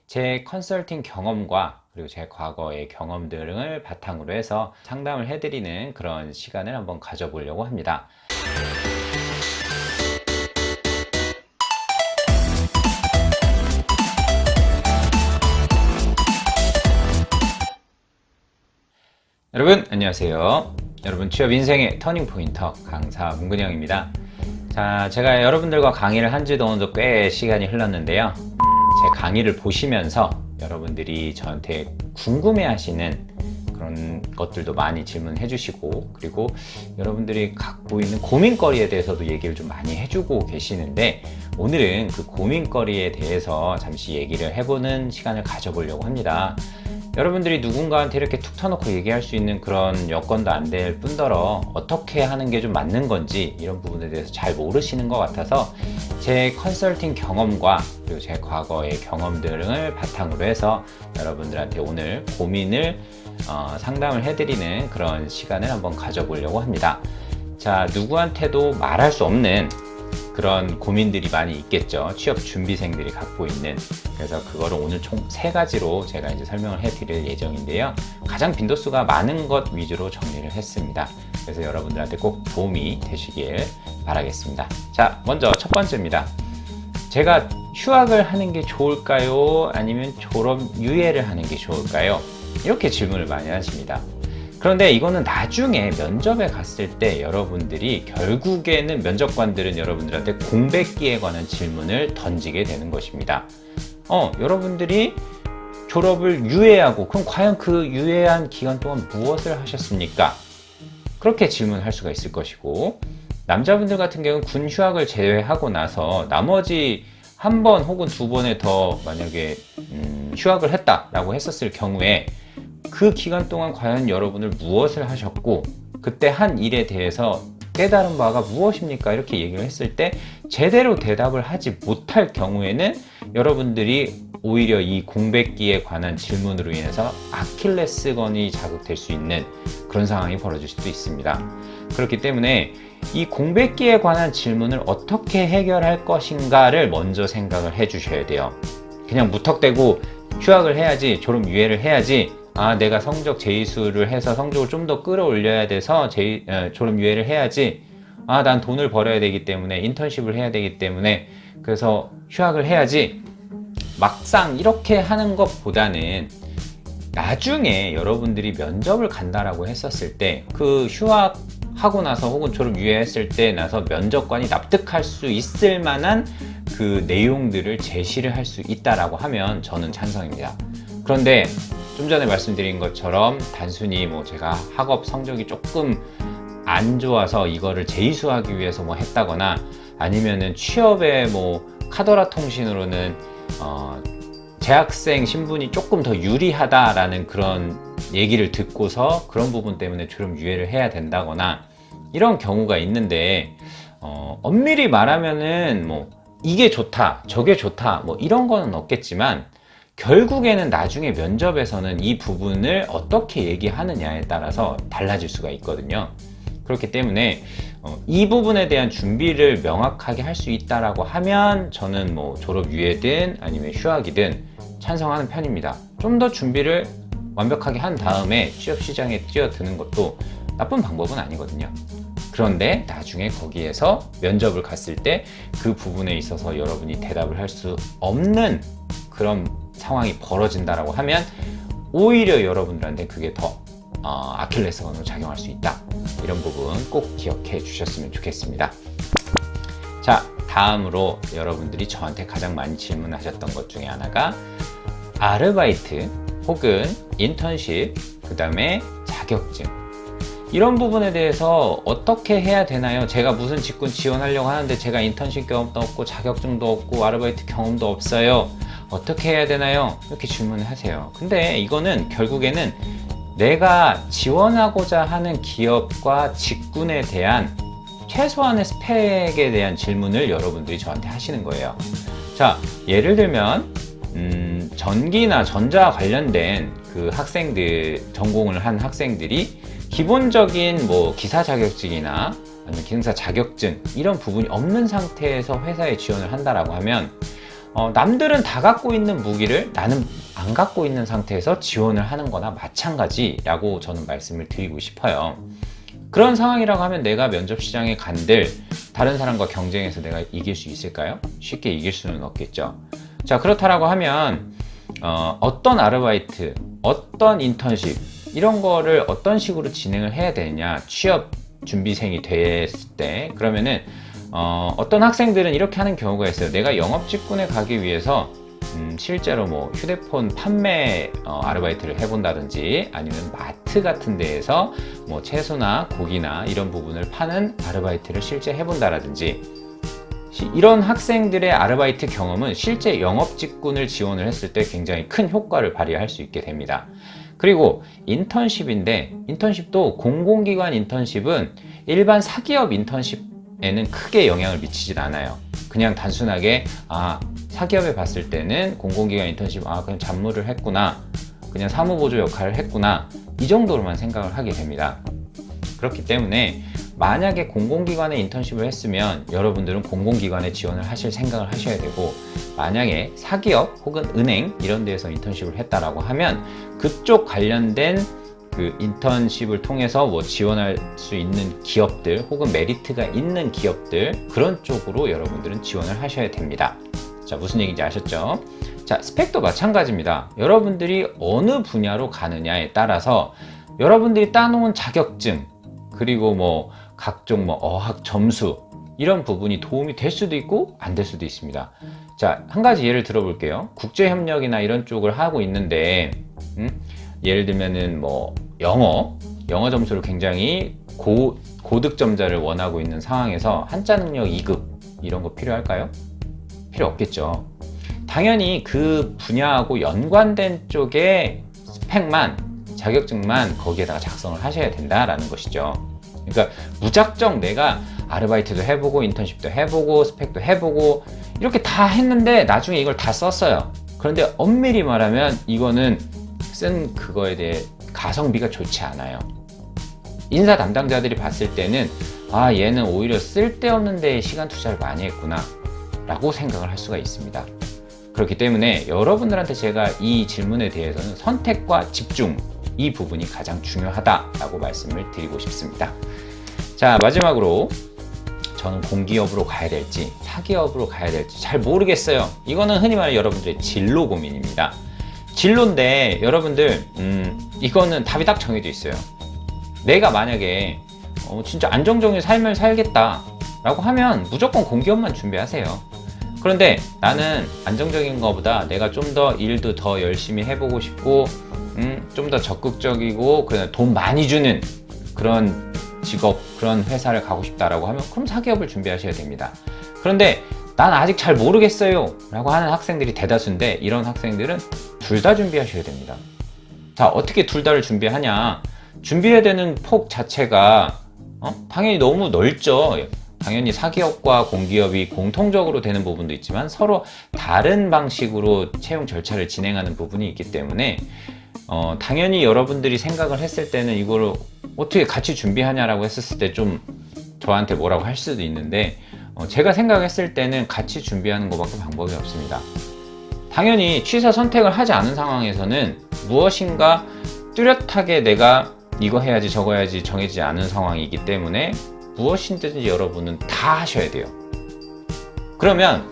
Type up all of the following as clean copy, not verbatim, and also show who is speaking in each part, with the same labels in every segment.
Speaker 1: 제 컨설팅 경험과 그리고 제 과거의 경험 등을 바탕으로 해서 상담을 해드리는 그런 시간을 한번 가져보려고 합니다. 여러분 안녕하세요. 여러분 취업 인생의 터닝포인터 강사 문근영입니다. 자, 제가 여러분들과 강의를 한 지도 어느덧 꽤 시간이 흘렀는데요. 제 강의를 보시면서 여러분들이 저한테 궁금해하시는 그런 것들도 많이 질문해 주시고, 그리고 여러분들이 갖고 있는 고민거리에 대해서도 얘기를 좀 많이 해주고 계시는데, 오늘은 그 고민거리에 대해서 잠시 얘기를 해보는 시간을 가져보려고 합니다. 여러분들이 누군가한테 이렇게 툭 터놓고 얘기할 수 있는 그런 여건도 안 될 뿐더러 어떻게 하는 게 좀 맞는 건지 이런 부분에 대해서 잘 모르시는 것 같아서 제 컨설팅 경험과 그리고 제 과거의 경험 등을 바탕으로 해서 여러분들한테 오늘 고민을 상담을 해드리는 그런 시간을 한번 가져보려고 합니다. 자, 누구한테도 말할 수 없는 그런 고민들이 많이 있겠죠. 취업 준비생들이 갖고 있는. 그래서 그거를 오늘 총 3가지로 제가 이제 설명을 해드릴 예정인데요. 가장 빈도수가 많은 것 위주로 정리를 했습니다. 그래서 여러분들한테 꼭 도움이 되시길 바라겠습니다. 자, 먼저 첫 번째입니다. 제가 휴학을 하는 게 좋을까요? 아니면 졸업 유예를 하는 게 좋을까요? 이렇게 질문을 많이 하십니다. 그런데 이거는 나중에 면접에 갔을 때 여러분들이 결국에는 면접관들은 여러분들한테 공백기에 관한 질문을 던지게 되는 것입니다. 여러분들이 졸업을 유예하고 그럼 과연 그 유예한 기간 동안 무엇을 하셨습니까? 그렇게 질문할 수가 있을 것이고, 남자분들 같은 경우는 군 휴학을 제외하고 나서 나머지 한 번 혹은 2번에 더 만약에 휴학을 했다라고 했었을 경우에 그 기간 동안 과연 여러분을 무엇을 하셨고 그때 한 일에 대해서 깨달은 바가 무엇입니까? 이렇게 얘기를 했을 때 제대로 대답을 하지 못할 경우에는 여러분들이 오히려 이 공백기에 관한 질문으로 인해서 아킬레스건이 자극될 수 있는 그런 상황이 벌어질 수도 있습니다. 그렇기 때문에 이 공백기에 관한 질문을 어떻게 해결할 것인가를 먼저 생각을 해 주셔야 돼요. 그냥 무턱대고 휴학을 해야지, 졸업 유예를 해야지, 내가 성적 제이수를 해서 성적을 좀 더 끌어올려야 돼서 졸업 유예를 해야지, 난 돈을 벌어야 되기 때문에 인턴십을 해야 되기 때문에 그래서 휴학을 해야지, 막상 이렇게 하는 것보다는 나중에 여러분들이 면접을 간다라고 했었을 때 그 휴학하고 나서 혹은 졸업 유예했을 때 나서 면접관이 납득할 수 있을 만한 그 내용들을 제시를 할 수 있다라고 하면 저는 찬성입니다. 그런데 좀 전에 말씀드린 것처럼 단순히 제가 학업 성적이 조금 안 좋아서 이거를 재이수하기 위해서 했다거나, 아니면은 취업에 카더라 통신으로는 재학생 신분이 조금 더 유리하다라는 그런 얘기를 듣고서 그런 부분 때문에 졸업 유예를 해야 된다거나 이런 경우가 있는데, 엄밀히 말하면은 이게 좋다 저게 좋다 이런 거는 없겠지만, 결국에는 나중에 면접에서는 이 부분을 어떻게 얘기하느냐에 따라서 달라질 수가 있거든요. 그렇기 때문에 이 부분에 대한 준비를 명확하게 할 수 있다라고 하면 저는 졸업 유예든 아니면 휴학이든 찬성하는 편입니다. 좀 더 준비를 완벽하게 한 다음에 취업 시장에 뛰어드는 것도 나쁜 방법은 아니거든요. 그런데 나중에 거기에서 면접을 갔을 때 그 부분에 있어서 여러분이 대답을 할 수 없는 그런 상황이 벌어진다라고 하면 오히려 여러분들한테 그게 더 아킬레스건으로 작용할 수 있다. 이런 부분 꼭 기억해 주셨으면 좋겠습니다. 자, 다음으로 여러분들이 저한테 가장 많이 질문하셨던 것 중에 하나가 아르바이트 혹은 인턴십, 그 다음에 자격증, 이런 부분에 대해서 어떻게 해야 되나요? 제가 무슨 직군 지원하려고 하는데 제가 인턴십 경험도 없고 자격증도 없고 아르바이트 경험도 없어요. 어떻게 해야 되나요? 이렇게 질문을 하세요. 근데 이거는 결국에는 내가 지원하고자 하는 기업과 직군에 대한 최소한의 스펙에 대한 질문을 여러분들이 저한테 하시는 거예요. 자, 예를 들면 전기나 전자 관련된 그 학생들, 전공을 한 학생들이 기본적인 기사 자격증이나 아니면 기능사 자격증 이런 부분이 없는 상태에서 회사에 지원을 한다라고 하면 남들은 다 갖고 있는 무기를 나는 안 갖고 있는 상태에서 지원을 하는 거나 마찬가지라고 저는 말씀을 드리고 싶어요. 그런 상황이라고 하면 내가 면접 시장에 간들 다른 사람과 경쟁해서 내가 이길 수 있을까요? 쉽게 이길 수는 없겠죠. 자, 그렇다라고 하면 어떤 아르바이트, 어떤 인턴십 이런 거를 어떤 식으로 진행을 해야 되느냐, 취업 준비생이 됐을 때 그러면은 어떤 학생들은 이렇게 하는 경우가 있어요. 내가 영업 직군에 가기 위해서 실제로 뭐 휴대폰 판매 아르바이트를 해본다든지 아니면 마트 같은 데에서 뭐 채소나 고기나 이런 부분을 파는 아르바이트를 실제 해본다라든지, 이런 학생들의 아르바이트 경험은 실제 영업 직군을 지원을 했을 때 굉장히 큰 효과를 발휘할 수 있게 됩니다. 그리고 인턴십인데, 인턴십도 공공기관 인턴십은 일반 사기업 인턴십에는 크게 영향을 미치진 않아요. 그냥 단순하게 사기업에 봤을 때는 공공기관 인턴십 그냥 잡무를 했구나, 그냥 사무보조 역할을 했구나, 이 정도로만 생각을 하게 됩니다. 그렇기 때문에 만약에 공공기관에 인턴십을 했으면 여러분들은 공공기관에 지원을 하실 생각을 하셔야 되고, 만약에 사기업 혹은 은행 이런 데에서 인턴십을 했다라고 하면 그쪽 관련된 그 인턴십을 통해서 뭐 지원할 수 있는 기업들 혹은 메리트가 있는 기업들, 그런 쪽으로 여러분들은 지원을 하셔야 됩니다. 자, 무슨 얘기인지 아셨죠? 자, 스펙도 마찬가지입니다. 여러분들이 어느 분야로 가느냐에 따라서 여러분들이 따놓은 자격증, 그리고 뭐 각종 뭐 어학 점수, 이런 부분이 도움이 될 수도 있고 안 될 수도 있습니다. 자, 한 가지 예를 들어볼게요. 국제협력이나 이런 쪽을 하고 있는데 예를 들면은 뭐 영어 점수를 굉장히 고득점자를 원하고 있는 상황에서 한자 능력 2급 이런 거 필요할까요? 필요 없겠죠. 당연히 그 분야하고 연관된 쪽의 스펙만, 자격증만 거기에다가 작성을 하셔야 된다라는 것이죠. 그러니까 무작정 내가 아르바이트도 해보고 인턴십도 해보고 스펙도 해보고 이렇게 다 했는데 나중에 이걸 다 썼어요. 그런데 엄밀히 말하면 이거는 쓴 그거에 대해 가성비가 좋지 않아요. 인사 담당자들이 봤을 때는 얘는 오히려 쓸데없는 데에 시간 투자를 많이 했구나 라고 생각을 할 수가 있습니다. 그렇기 때문에 여러분들한테 제가 이 질문에 대해서는 선택과 집중, 이 부분이 가장 중요하다라고 말씀을 드리고 싶습니다. 자, 마지막으로 저는 공기업으로 가야 될지 사기업으로 가야 될지 잘 모르겠어요. 이거는 흔히 말해 여러분들의 진로 고민입니다. 진로인데 여러분들 이거는 답이 딱 정해져 있어요. 내가 만약에 진짜 안정적인 삶을 살겠다 라고 하면 무조건 공기업만 준비하세요. 그런데 나는 안정적인 것보다 내가 좀 더 일도 더 열심히 해보고 싶고 좀 더 적극적이고 그냥 돈 많이 주는 그런 직업, 그런 회사를 가고 싶다라고 하면 그럼 사기업을 준비하셔야 됩니다. 그런데 난 아직 잘 모르겠어요 라고 하는 학생들이 대다수인데, 이런 학생들은 둘 다 준비하셔야 됩니다. 자, 어떻게 둘 다를 준비하냐? 준비해야 되는 폭 자체가 당연히 너무 넓죠. 당연히 사기업과 공기업이 공통적으로 되는 부분도 있지만 서로 다른 방식으로 채용 절차를 진행하는 부분이 있기 때문에 당연히 여러분들이 생각을 했을 때는 이거를 어떻게 같이 준비하냐라고 했을 때 좀 저한테 뭐라고 할 수도 있는데, 제가 생각했을 때는 같이 준비하는 것밖에 방법이 없습니다. 당연히 취사 선택을 하지 않은 상황에서는 무엇인가 뚜렷하게 내가 이거 해야지 저거 해야지 정해지지 않은 상황이기 때문에 무엇이든지 여러분은 다 하셔야 돼요. 그러면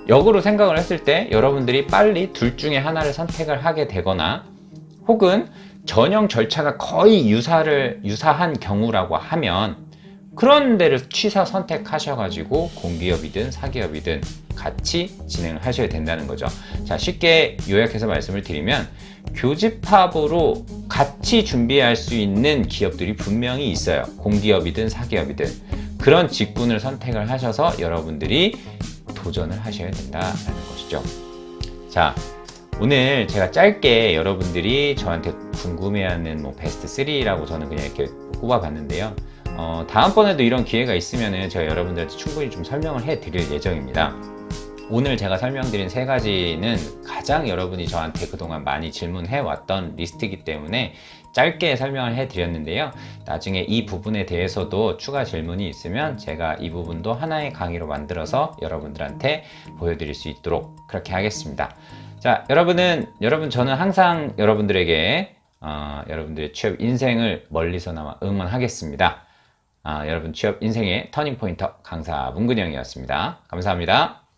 Speaker 1: 역으로 생각을 했을 때 여러분들이 빨리 둘 중에 하나를 선택을 하게 되거나, 혹은 전형 절차가 거의 유사한 경우라고 하면 그런 데를 취사 선택하셔가지고 공기업이든 사기업이든 같이 진행을 하셔야 된다는 거죠. 자, 쉽게 요약해서 말씀을 드리면 교집합으로 같이 준비할 수 있는 기업들이 분명히 있어요. 공기업이든 사기업이든. 그런 직군을 선택을 하셔서 여러분들이 도전을 하셔야 된다는 것이죠. 자, 오늘 제가 짧게 여러분들이 저한테 궁금해하는 뭐 베스트 3라고 저는 그냥 이렇게 꼽아봤는데요. 다음번에도 이런 기회가 있으면 제가 여러분들한테 충분히 좀 설명을 해드릴 예정입니다. 오늘 제가 설명드린 세 가지는 가장 여러분이 저한테 그동안 많이 질문해 왔던 리스트이기 때문에 짧게 설명을 해 드렸는데요. 나중에 이 부분에 대해서도 추가 질문이 있으면 제가 이 부분도 하나의 강의로 만들어서 여러분들한테 보여드릴 수 있도록 그렇게 하겠습니다. 자, 저는 항상 여러분들에게 여러분들의 취업 인생을 멀리서나마 응원하겠습니다. 여러분 취업 인생의 터닝포인터 강사 문근영이었습니다. 감사합니다.